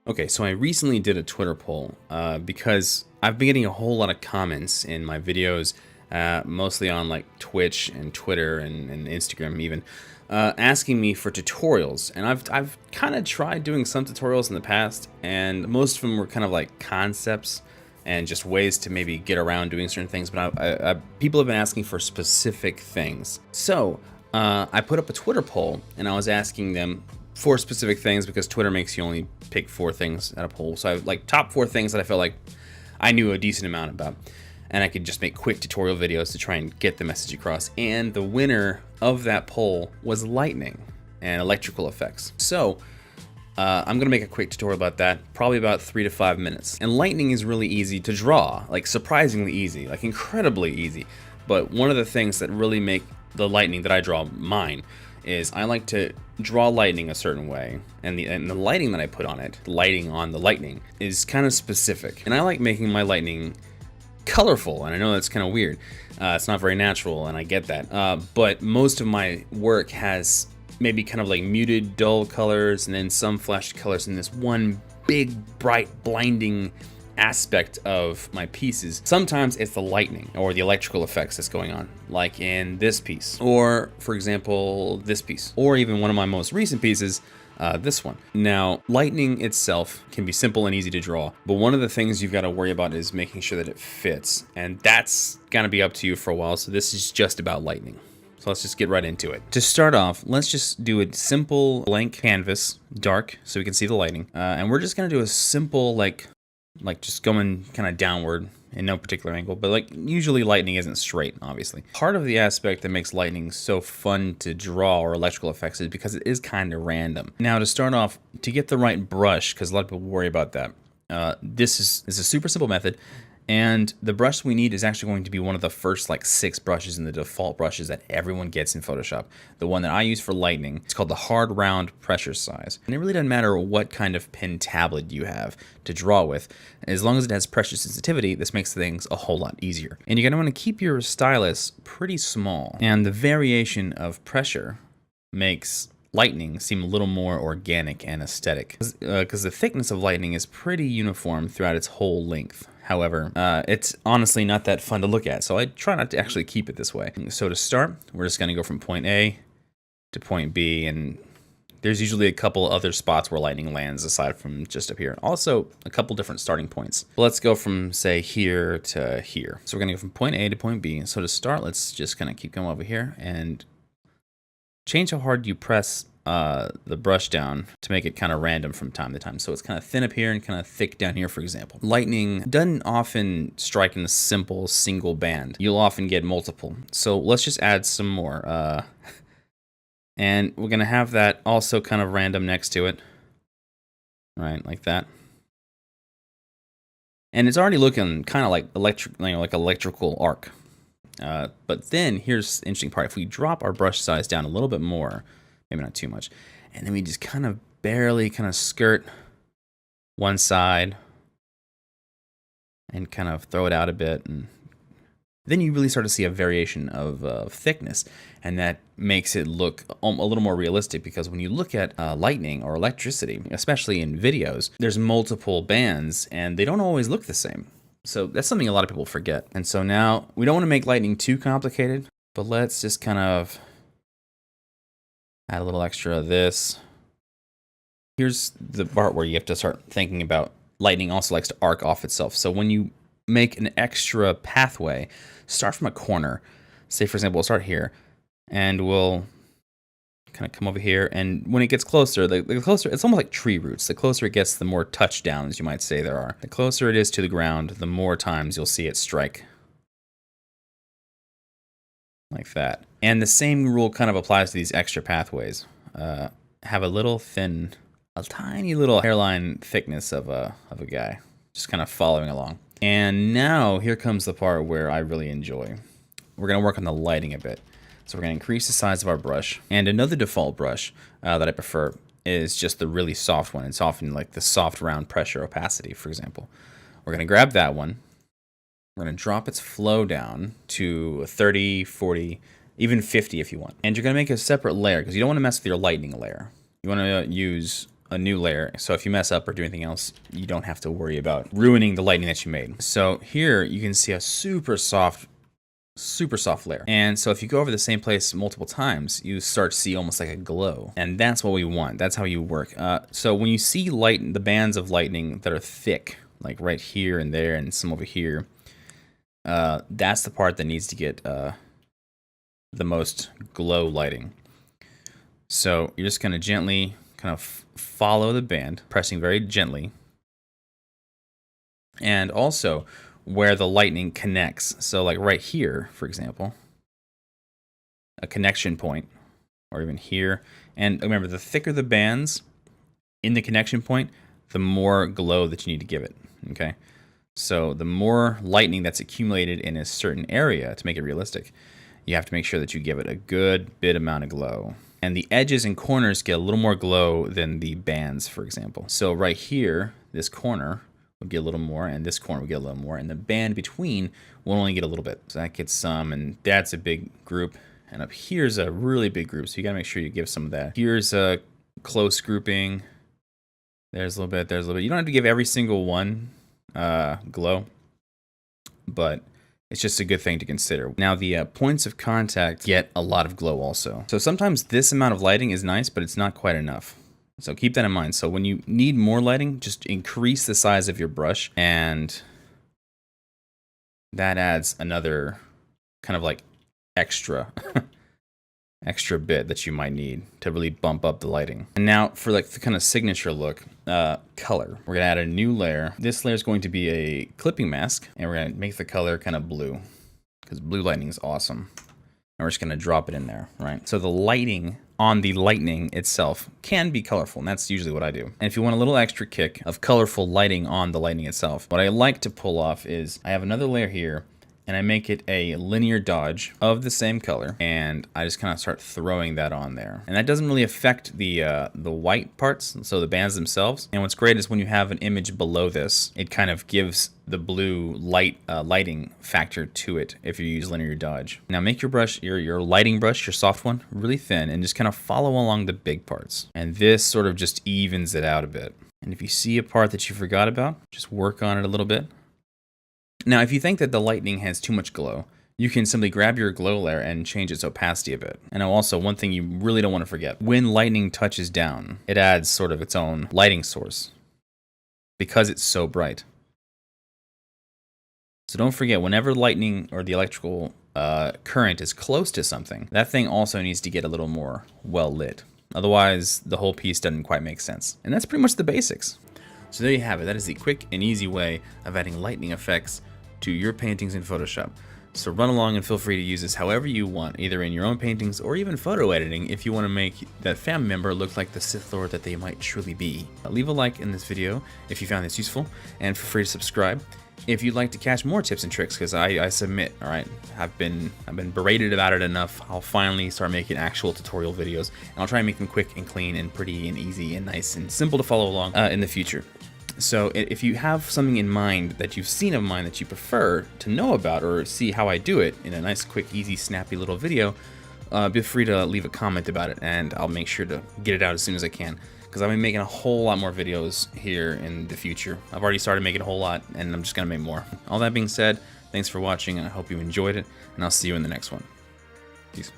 Okay, so I recently did a Twitter poll because I've been getting a whole lot of comments in my videos, mostly on like Twitch and Twitter and Instagram even, asking me for tutorials. And I've kind of tried doing some tutorials in the past, and most of them were kind of like concepts and just ways to maybe get around doing certain things. But people have been asking for specific things. So I put up a Twitter poll, and I was asking them for specific things because Twitter makes you only pick 4 things at a poll. So I have like top 4 things that I felt like I knew a decent amount about, and I could just make quick tutorial videos to try and get the message across. And the winner of that poll was lightning and electrical effects. So I'm gonna make a quick tutorial about that, probably about 3 to 5 minutes. And lightning is really easy to draw, like surprisingly easy, like incredibly easy. But one of the things that really make the lightning that I draw mine is I like to draw lightning a certain way, and the lighting that I put on it, lighting on the lightning, is kind of specific. And I like making my lightning colorful, and I know that's kind of weird. It's not very natural, and I get that. But most of my work has maybe kind of like muted, dull colors, and then some flashy colors, and this one big, bright, blinding aspect of my pieces. Sometimes it's the lightning or the electrical effects that's going on, like in this piece, or for example this piece, or even one of my most recent pieces, this one. Now, lightning itself can be simple and easy to draw, but one of the things you've got to worry about is making sure that it fits, and that's gonna be up to you for a while. So this is just about lightning. So let's just get right into it. To start off, let's just do a simple blank canvas, dark, so we can see the lighting, and we're just gonna do a simple like just going kind of downward in no particular angle, but like usually lightning isn't straight, obviously. Part of the aspect that makes lightning so fun to draw, or electrical effects, is because it is kind of random. Now to start off, to get the right brush, because a lot of people worry about that, this is a super simple method. And the brush we need is actually going to be one of the first like 6 brushes in the default brushes that everyone gets in Photoshop. The one that I use for lightning, it's called the hard round pressure size. And it really doesn't matter what kind of pen tablet you have to draw with. As long as it has pressure sensitivity, this makes things a whole lot easier. And you're gonna wanna keep your stylus pretty small. And the variation of pressure makes lightning seem a little more organic and aesthetic, because the thickness of lightning is pretty uniform throughout its whole length. However, it's honestly not that fun to look at, so I try not to actually keep it this way. So to start, we're just going to go from point A to point B, and there's usually a couple other spots where lightning lands aside from just up here. Also, a couple different starting points. Let's go from, say, here to here. So we're going to go from point A to point B. So to start, let's just kind of keep going over here and change how hard you press the brush down to make it kind of random from time to time. So it's kind of thin up here and kind of thick down here, for example. Lightning doesn't often strike in a simple single band. You'll often get multiple. So let's just add some more. And we're going to have that also kind of random next to it. Right, like that. And it's already looking kind of like electrical arc. But then here's the interesting part. If we drop our brush size down a little bit more, maybe not too much, and then we just kind of barely kind of skirt one side and kind of throw it out a bit, and then you really start to see a variation of thickness, and that makes it look a little more realistic, because when you look at lightning or electricity, especially in videos, there's multiple bands and they don't always look the same. So that's something a lot of people forget. And so now we don't want to make lightning too complicated, but let's just kind of add a little extra of this. Here's the part where you have to start thinking about lightning also likes to arc off itself. So when you make an extra pathway, start from a corner. Say, for example, we'll start here, and we'll kind of come over here, and when it gets closer, the closer, it's almost like tree roots. The closer it gets, the more touchdowns, you might say, there are. The closer it is to the ground, the more times you'll see it strike. Like that. And the same rule kind of applies to these extra pathways. Have a little thin, a tiny little hairline thickness of a guy, just kind of following along. And now here comes the part where I really enjoy. We're going to work on the lighting a bit. So we're going to increase the size of our brush. And another default brush that I prefer is just the really soft one. It's often like the soft round pressure opacity, for example. We're going to grab that one. We're going to drop its flow down to 30, 40, even 50 if you want. And you're going to make a separate layer, because you don't want to mess with your lightning layer. You want to use a new layer. So if you mess up or do anything else, you don't have to worry about ruining the lighting that you made. So here you can see a super soft layer. And so if you go over the same place multiple times, you start to see almost like a glow. And that's what we want. That's how you work. So when you see the bands of lightning that are thick, like right here and there and some over here, that's the part that needs to get the most glow lighting. So you're just going to gently kind of follow the band, pressing very gently. And also where the lightning connects. So like right here, for example, a connection point, or even here. And remember, the thicker the bands in the connection point, the more glow that you need to give it, okay? So the more lightning that's accumulated in a certain area to make it realistic, you have to make sure that you give it a good bit amount of glow. And the edges and corners get a little more glow than the bands, for example. So right here, this corner will get a little more, and this corner will get a little more, and the band between will only get a little bit. So that gets some, and that's a big group. And up here's a really big group, so you gotta make sure you give some of that. Here's a close grouping. There's a little bit, there's a little bit. You don't have to give every single one glow, but it's just a good thing to consider. Now the points of contact get a lot of glow also. So sometimes this amount of lighting is nice, but it's not quite enough. So keep that in mind. So when you need more lighting, just increase the size of your brush, and that adds another kind of like extra bit that you might need to really bump up the lighting. And now for like the kind of signature look, color. We're gonna add a new layer. This layer is going to be a clipping mask, and we're gonna make the color kind of blue, because blue lightning is awesome. And we're just gonna drop it in there, right? So the lighting on the lightning itself can be colorful, and that's usually what I do. And if you want a little extra kick of colorful lighting on the lightning itself, what I like to pull off is I have another layer here, and I make it a linear dodge of the same color, and I just kind of start throwing that on there. And that doesn't really affect the white parts, so the bands themselves. And what's great is when you have an image below this, it kind of gives the blue lighting factor to it if you use linear dodge. Now make your brush, your lighting brush, your soft one, really thin, and just kind of follow along the big parts. And this sort of just evens it out a bit. And if you see a part that you forgot about, just work on it a little bit. Now, if you think that the lightning has too much glow, you can simply grab your glow layer and change its opacity a bit. And also, one thing you really don't want to forget, when lightning touches down, it adds sort of its own lighting source because it's so bright. So don't forget, whenever lightning or the electrical current is close to something, that thing also needs to get a little more well lit. Otherwise, the whole piece doesn't quite make sense. And that's pretty much the basics. So there you have it. That is the quick and easy way of adding lightning effects to your paintings in Photoshop. So run along and feel free to use this however you want, either in your own paintings or even photo editing if you want to make that family member look like the Sith Lord that they might truly be. Leave a like in this video if you found this useful, and feel free to subscribe if you'd like to catch more tips and tricks, because I submit, all right, I've been berated about it enough. I'll finally start making actual tutorial videos, and I'll try and make them quick and clean and pretty and easy and nice and simple to follow along in the future. So if you have something in mind that you've seen of mine that you prefer to know about or see how I do it in a nice, quick, easy, snappy little video, be free to leave a comment about it, and I'll make sure to get it out as soon as I can, because I'll be making a whole lot more videos here in the future. I've already started making a whole lot, and I'm just going to make more. All that being said, thanks for watching, and I hope you enjoyed it, and I'll see you in the next one. Peace.